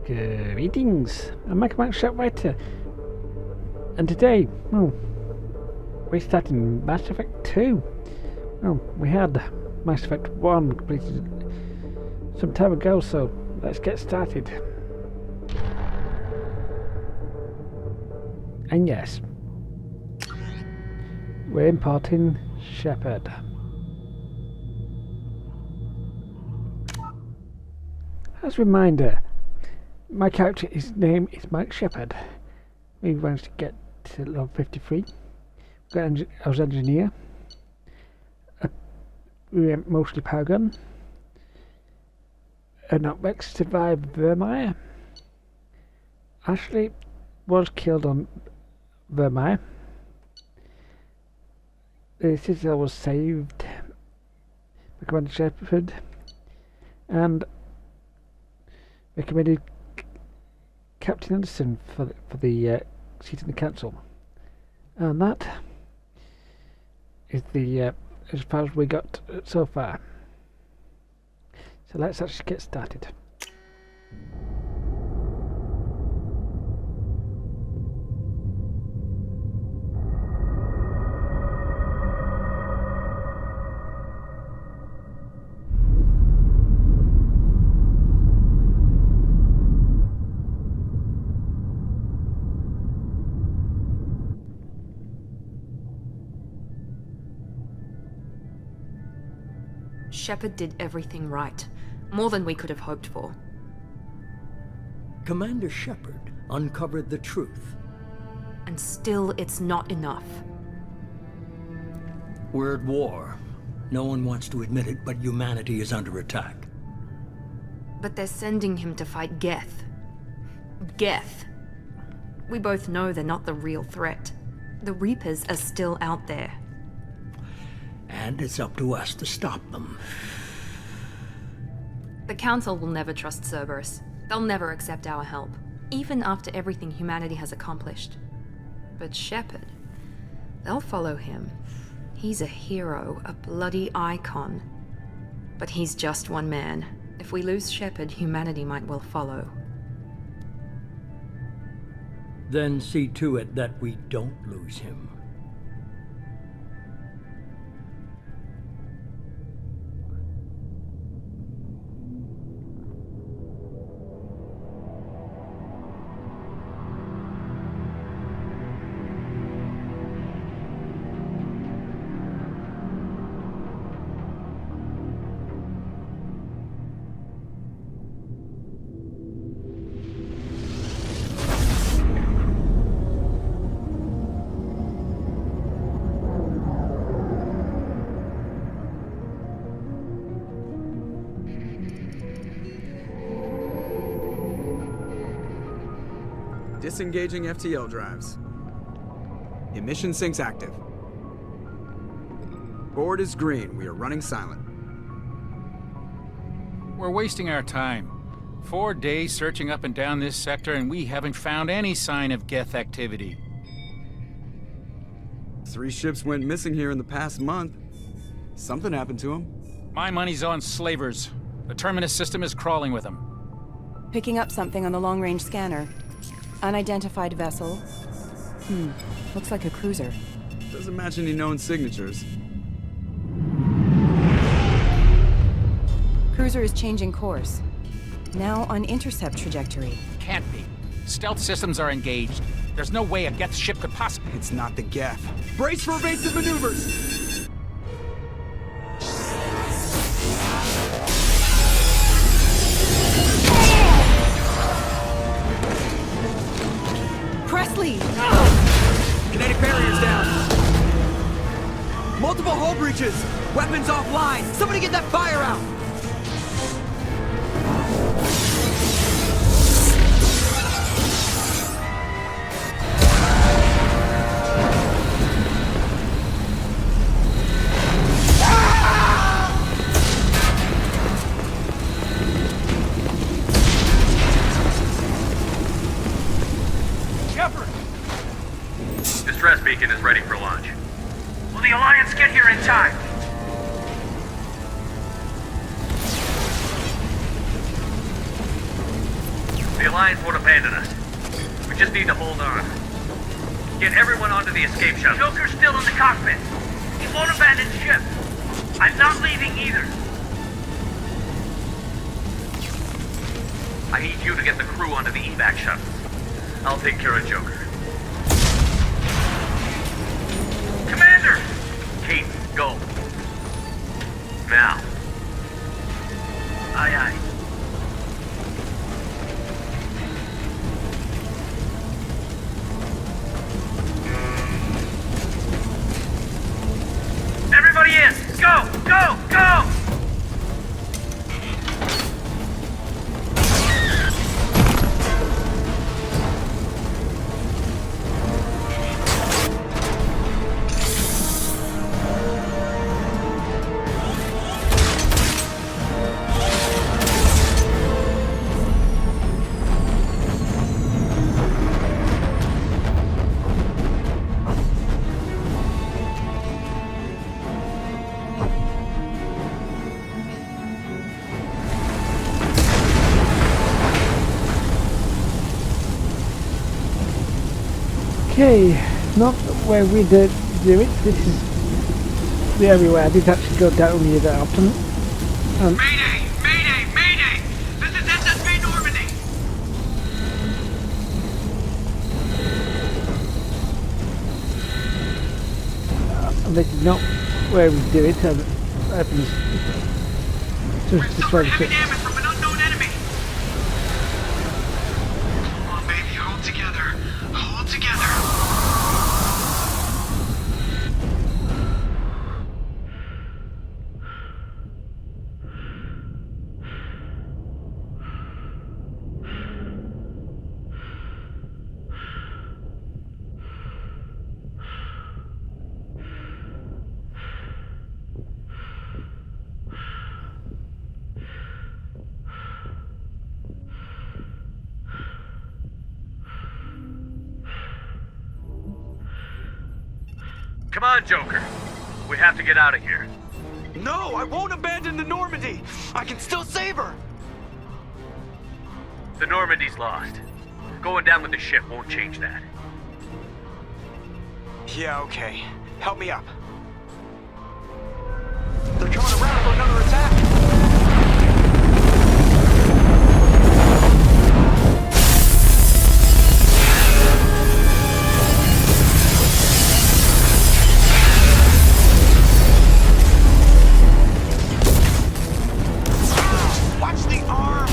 Greetings, I'm Michael Max Shopwriter, and today, we're starting Mass Effect 2. We had Mass Effect 1 completed some time ago, so let's get started. And yes, we're importing Shepard. As a reminder, my character, his name is Mike Shepard. We managed to get to level 53. I was engineer. We were mostly Paragon. Notvex survived Vermeer. Ashley was killed on Vermeer. The citadel was saved by Commander Shepard, and recommended Captain Anderson for the seat in the council, and that is the as far as we got so far. So let's actually get started. Shepard did everything right. More than we could have hoped for. Commander Shepard uncovered the truth. And still, it's not enough. We're at war. No one wants to admit it, but humanity is under attack. But they're sending him to fight Geth. Geth. We both know they're not the real threat. The Reapers are still out there. And it's up to us to stop them. The Council will never trust Cerberus. They'll never accept our help, even after everything humanity has accomplished. But Shepard, they'll follow him. He's a hero, a bloody icon. But he's just one man. If we lose Shepard, humanity might well follow. Then see to it that we don't lose him. Disengaging FTL drives. Emission sinks active. Board is green. We are running silent. We're wasting our time. 4 days searching up and down this sector, and we haven't found any sign of Geth activity. 3 ships went missing here in the past month. Something happened to them. My money's on slavers. The Terminus system is crawling with them. Picking up something on the long-range scanner. Unidentified vessel. Looks like a cruiser. Doesn't match any known signatures. Cruiser is changing course. Now on intercept trajectory. Can't be. Stealth systems are engaged. There's no way a Geth ship could possibly... It's not the Geth. Brace for evasive maneuvers! Presley! Kinetic barriers down! Multiple hull breaches! Weapons offline! Somebody get that fire out! Distress beacon is ready for launch. Will the Alliance get here in time? The Alliance won't abandon us. We just need to hold on. Get everyone onto the escape shuttle. Joker's still in the cockpit. He won't abandon ship. I'm not leaving either. I need you to get the crew onto the evac shuttle. I'll take care of Joker. Commander! Kate, go. Now. Aye, aye. Everybody in! Go! Go! Go! Okay, not where we did do it. This is the area where I did actually go down here that often. Mayday! Mayday! Mayday! This is SSB Normandy! And this is not where we do it. Happens just try to Heavy fix. damage from an unknown enemy! Come on, baby, hold together. Hold together. Come on, Joker. We have to get out of here. No, I won't abandon the Normandy. I can still save her. The Normandy's lost. Going down with the ship won't change that. Yeah, okay. Help me up. They're coming around for another attack. Watch the arm!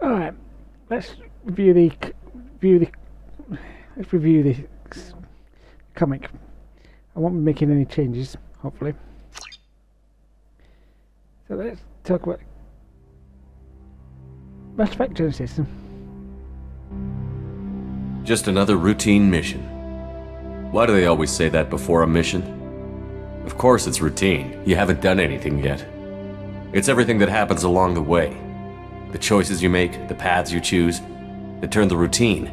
Alright, let's review the comic. I won't be making any changes, hopefully. So let's talk about Mass Effect Genesis. Just another routine mission. Why do they always say that before a mission? Of course it's routine. You haven't done anything yet. It's everything that happens along the way. The choices you make, the paths you choose, that turn the routine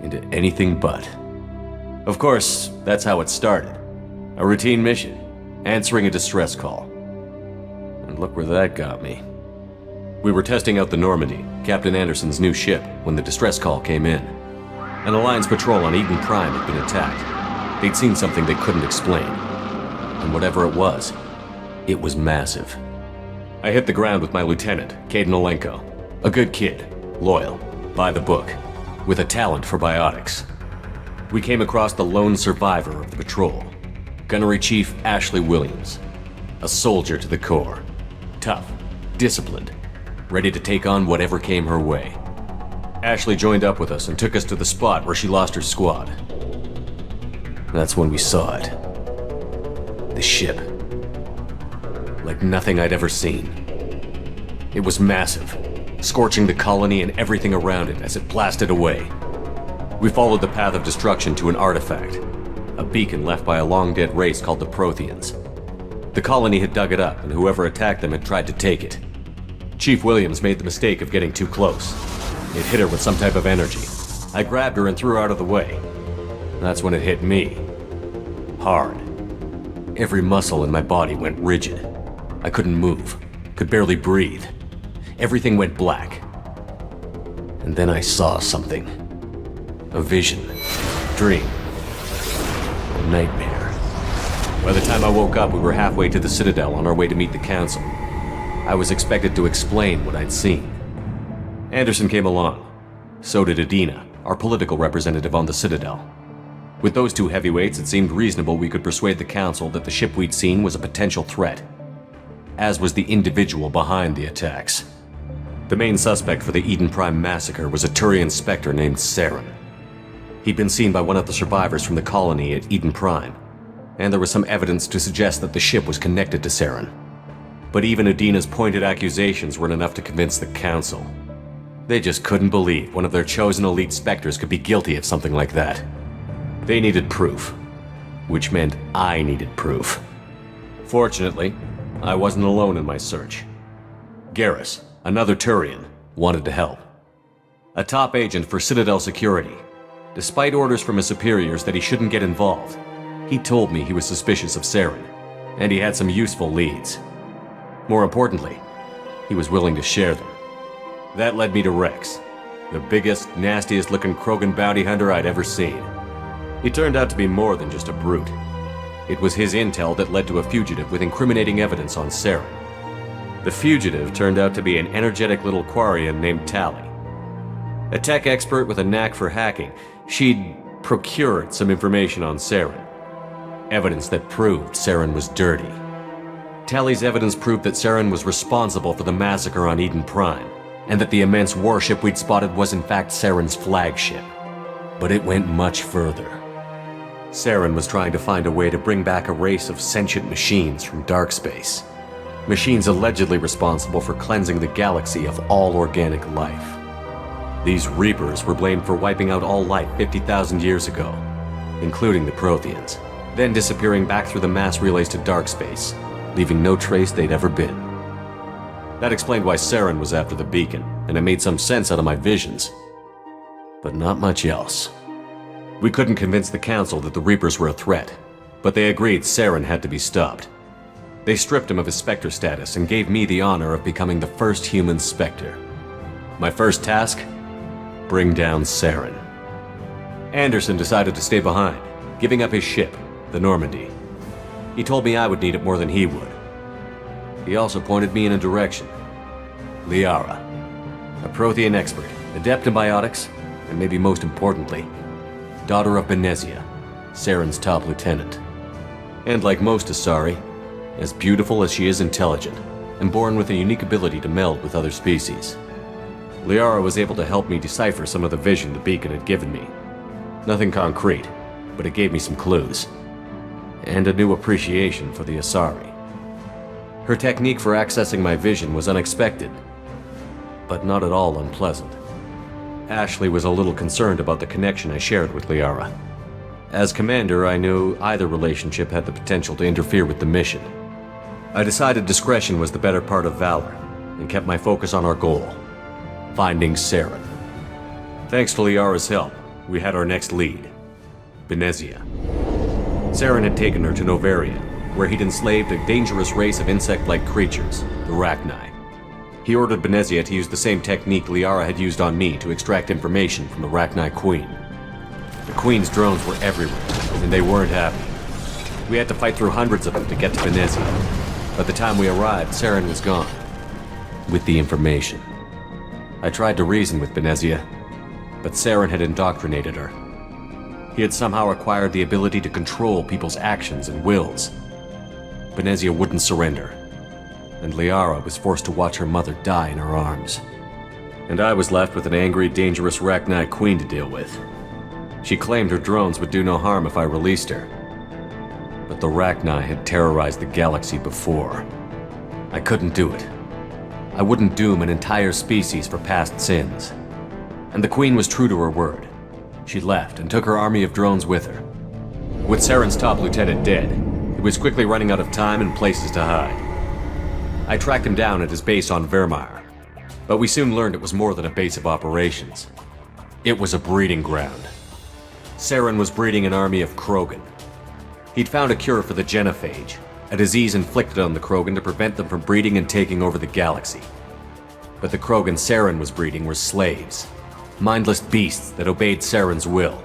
into anything but. Of course, that's how it started. A routine mission, answering a distress call. And look where that got me. We were testing out the Normandy, Captain Anderson's new ship, when the distress call came in. An Alliance patrol on Eden Prime had been attacked. They'd seen something they couldn't explain. And whatever it was massive. I hit the ground with my lieutenant, Kaidan Alenko. A good kid, loyal, by the book, with a talent for biotics. We came across the lone survivor of the patrol, Gunnery Chief Ashley Williams. A soldier to the core. Tough, disciplined, ready to take on whatever came her way. Ashley joined up with us and took us to the spot where she lost her squad. That's when we saw it. The ship. Like nothing I'd ever seen. It was massive, scorching the colony and everything around it as it blasted away. We followed the path of destruction to an artifact, a beacon left by a long-dead race called the Protheans. The colony had dug it up, and whoever attacked them had tried to take it. Chief Williams made the mistake of getting too close. It hit her with some type of energy. I grabbed her and threw her out of the way. That's when it hit me. Hard. Every muscle in my body went rigid. I couldn't move, could barely breathe. Everything went black. And then I saw something. A vision. Dream. A nightmare. By the time I woke up, we were halfway to the Citadel on our way to meet the Council. I was expected to explain what I'd seen. Anderson came along. So did Adina, our political representative on the Citadel. With those two heavyweights, it seemed reasonable we could persuade the Council that the ship we'd seen was a potential threat, as was the individual behind the attacks. The main suspect for the Eden Prime massacre was a Turian Spectre named Saren. He'd been seen by one of the survivors from the colony at Eden Prime, and there was some evidence to suggest that the ship was connected to Saren. But even Adina's pointed accusations weren't enough to convince the Council. They just couldn't believe one of their chosen elite Spectres could be guilty of something like that. They needed proof, which meant I needed proof. Fortunately, I wasn't alone in my search. Garrus, another Turian, wanted to help. A top agent for Citadel Security. Despite orders from his superiors that he shouldn't get involved, he told me he was suspicious of Saren, and he had some useful leads. More importantly, he was willing to share them. That led me to Rex, the biggest, nastiest-looking Krogan bounty hunter I'd ever seen. He turned out to be more than just a brute. It was his intel that led to a fugitive with incriminating evidence on Saren. The fugitive turned out to be an energetic little Quarian named Tali. A tech expert with a knack for hacking, she'd procured some information on Saren. Evidence that proved Saren was dirty. Tali's evidence proved that Saren was responsible for the massacre on Eden Prime, and that the immense warship we'd spotted was in fact Saren's flagship. But it went much further. Saren was trying to find a way to bring back a race of sentient machines from dark space. Machines allegedly responsible for cleansing the galaxy of all organic life. These Reapers were blamed for wiping out all life 50,000 years ago, including the Protheans, then disappearing back through the mass relays to dark space, leaving no trace they'd ever been. That explained why Saren was after the beacon, and it made some sense out of my visions. But not much else. We couldn't convince the Council that the Reapers were a threat, but they agreed Saren had to be stopped. They stripped him of his Spectre status and gave me the honor of becoming the first human Spectre. My first task? Bring down Saren. Anderson decided to stay behind, giving up his ship, the Normandy. He told me I would need it more than he would. He also pointed me in a direction. Liara, a Prothean expert, adept in biotics, and maybe most importantly, daughter of Benezia, Saren's top lieutenant. And like most Asari, as beautiful as she is intelligent, and born with a unique ability to meld with other species. Liara was able to help me decipher some of the vision the beacon had given me. Nothing concrete, but it gave me some clues. And a new appreciation for the Asari. Her technique for accessing my vision was unexpected, but not at all unpleasant. Ashley was a little concerned about the connection I shared with Liara. As commander, I knew either relationship had the potential to interfere with the mission. I decided discretion was the better part of valor, and kept my focus on our goal, finding Saren. Thanks to Liara's help, we had our next lead, Benezia. Saren had taken her to Novaria, where he'd enslaved a dangerous race of insect-like creatures, the Rachni. He ordered Benezia to use the same technique Liara had used on me to extract information from the Rachni Queen. The Queen's drones were everywhere, and they weren't happy. We had to fight through hundreds of them to get to Benezia. By the time we arrived, Saren was gone, with the information. I tried to reason with Benezia, but Saren had indoctrinated her. He had somehow acquired the ability to control people's actions and wills. Benezia wouldn't surrender, and Liara was forced to watch her mother die in her arms. And I was left with an angry, dangerous Rachni Queen to deal with. She claimed her drones would do no harm if I released her. But the Rachni had terrorized the galaxy before. I couldn't do it. I wouldn't doom an entire species for past sins. And the Queen was true to her word. She left and took her army of drones with her. With Saren's top lieutenant dead, he was quickly running out of time and places to hide. I tracked him down at his base on Vermeer, but we soon learned it was more than a base of operations. It was a breeding ground. Saren was breeding an army of Krogan. He'd found a cure for the genophage, a disease inflicted on the Krogan to prevent them from breeding and taking over the galaxy. But the Krogan Saren was breeding were slaves, mindless beasts that obeyed Saren's will.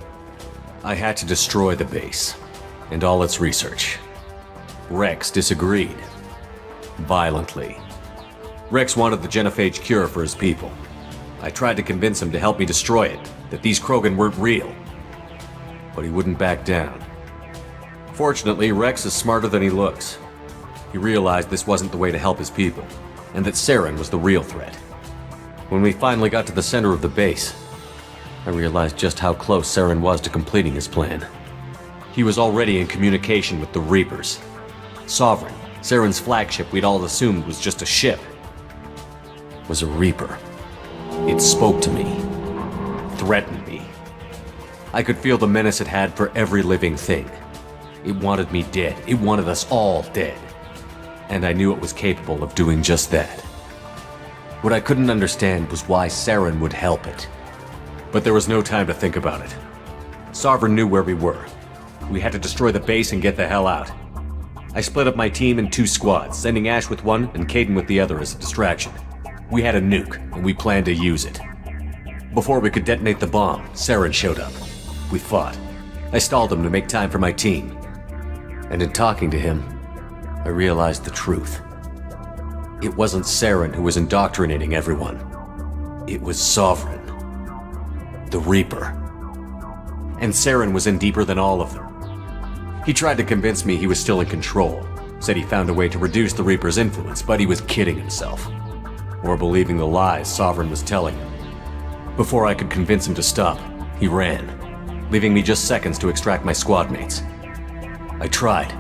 I had to destroy the base, and all its research. Rex disagreed. Violently. Rex wanted the genophage cure for his people. I tried to convince him to help me destroy it, that these Krogan weren't real. But he wouldn't back down. Fortunately, Rex is smarter than he looks. He realized this wasn't the way to help his people, and that Saren was the real threat. When we finally got to the center of the base, I realized just how close Saren was to completing his plan. He was already in communication with the Reapers. Sovereign, Saren's flagship we'd all assumed was just a ship, was a Reaper. It spoke to me, threatened me. I could feel the menace it had for every living thing. It wanted me dead. It wanted us all dead. And I knew it was capable of doing just that. What I couldn't understand was why Saren would help it. But there was no time to think about it. Sovereign knew where we were. We had to destroy the base and get the hell out. I split up my team in 2 squads, sending Ash with one and Kaidan with the other as a distraction. We had a nuke, and we planned to use it. Before we could detonate the bomb, Saren showed up. We fought. I stalled him to make time for my team. And in talking to him, I realized the truth. It wasn't Saren who was indoctrinating everyone. It was Sovereign. The Reaper. And Saren was in deeper than all of them. He tried to convince me he was still in control, said he found a way to reduce the Reaper's influence, but he was kidding himself. Or believing the lies Sovereign was telling him. Before I could convince him to stop, he ran, leaving me just seconds to extract my squad mates. I tried,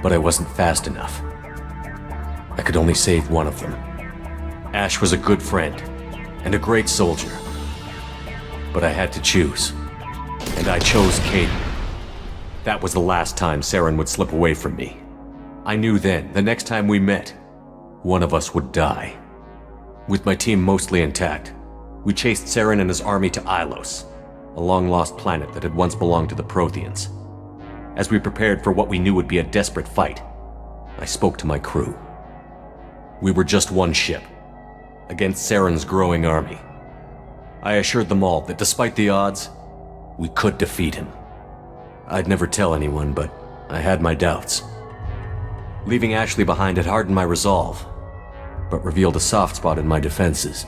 but I wasn't fast enough. I could only save one of them. Ash was a good friend and a great soldier, but I had to choose, and I chose Kaidan. That was the last time Saren would slip away from me. I knew then, the next time we met, one of us would die. With my team mostly intact, we chased Saren and his army to Ilos, a long-lost planet that had once belonged to the Protheans. As we prepared for what we knew would be a desperate fight, I spoke to my crew. We were just one ship, against Saren's growing army. I assured them all that despite the odds, we could defeat him. I'd never tell anyone, but I had my doubts. Leaving Ashley behind had hardened my resolve, but revealed a soft spot in my defenses.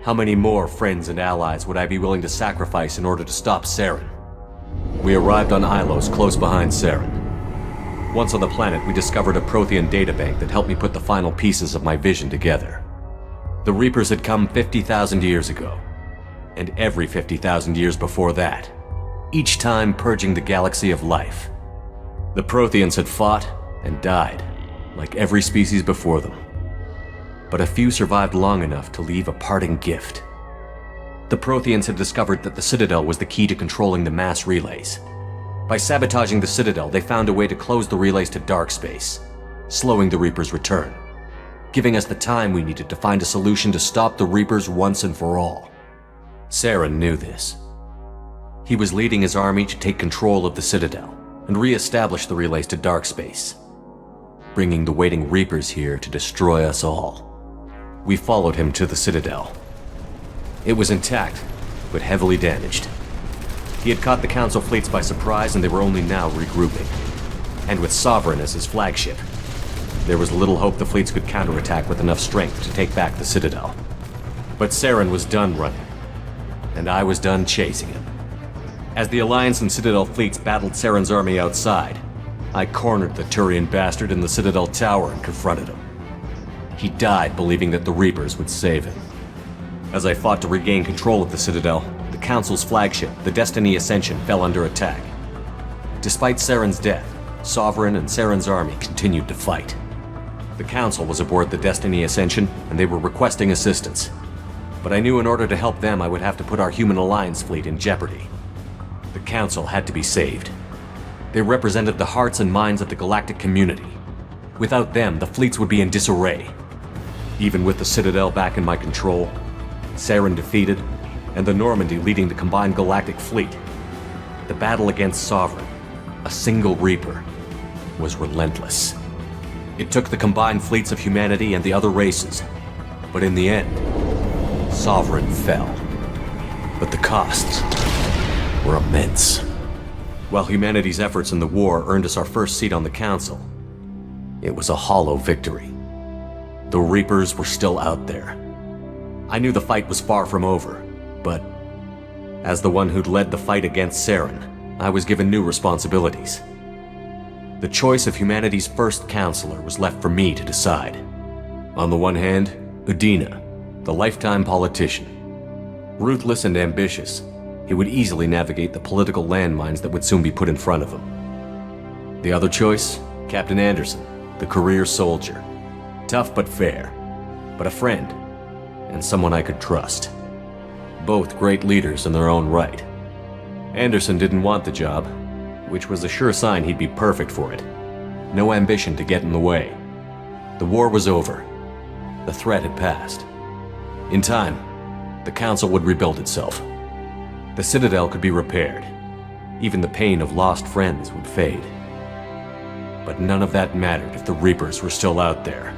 How many more friends and allies would I be willing to sacrifice in order to stop Saren? We arrived on Ilos, close behind Saren. Once on the planet, we discovered a Prothean databank that helped me put the final pieces of my vision together. The Reapers had come 50,000 years ago, and every 50,000 years before that, each time purging the galaxy of life. The Protheans had fought and died, like every species before them. But a few survived long enough to leave a parting gift. The Protheans had discovered that the Citadel was the key to controlling the mass relays. By sabotaging the Citadel, they found a way to close the relays to dark space, slowing the Reapers' return, giving us the time we needed to find a solution to stop the Reapers once and for all. Saren knew this. He was leading his army to take control of the Citadel and re-establish the relays to Darkspace, bringing the waiting Reapers here to destroy us all. We followed him to the Citadel. It was intact, but heavily damaged. He had caught the Council fleets by surprise, and they were only now regrouping. And with Sovereign as his flagship, there was little hope the fleets could counterattack with enough strength to take back the Citadel. But Saren was done running, and I was done chasing him. As the Alliance and Citadel fleets battled Saren's army outside, I cornered the Turian bastard in the Citadel tower and confronted him. He died believing that the Reapers would save him. As I fought to regain control of the Citadel, the Council's flagship, the Destiny Ascension, fell under attack. Despite Saren's death, Sovereign and Saren's army continued to fight. The Council was aboard the Destiny Ascension, and they were requesting assistance. But I knew in order to help them, I would have to put our Human Alliance fleet in jeopardy. The Council had to be saved. They represented the hearts and minds of the galactic community. Without them, the fleets would be in disarray. Even with the Citadel back in my control, Saren defeated, and the Normandy leading the combined galactic fleet, the battle against Sovereign, a single Reaper, was relentless. It took the combined fleets of humanity and the other races, but in the end, Sovereign fell. But the costs were immense. While humanity's efforts in the war earned us our first seat on the Council, it was a hollow victory. The Reapers were still out there. I knew the fight was far from over, but as the one who'd led the fight against Saren, I was given new responsibilities. The choice of humanity's first counselor was left for me to decide. On the one hand, Udina, the lifetime politician. Ruthless and ambitious, he would easily navigate the political landmines that would soon be put in front of him. The other choice, Captain Anderson, the career soldier. Tough but fair, but a friend, and someone I could trust. Both great leaders in their own right. Anderson didn't want the job, which was a sure sign he'd be perfect for it. No ambition to get in the way. The war was over. The threat had passed. In time, the Council would rebuild itself. The Citadel could be repaired. Even the pain of lost friends would fade. But none of that mattered if the Reapers were still out there.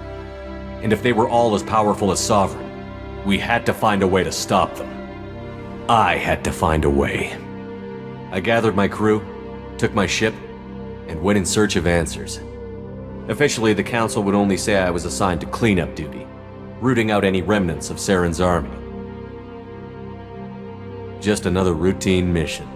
And if they were all as powerful as Sovereign, we had to find a way to stop them. I had to find a way. I gathered my crew, took my ship, and went in search of answers. Officially, the Council would only say I was assigned to cleanup duty, rooting out any remnants of Saren's army. Just another routine mission.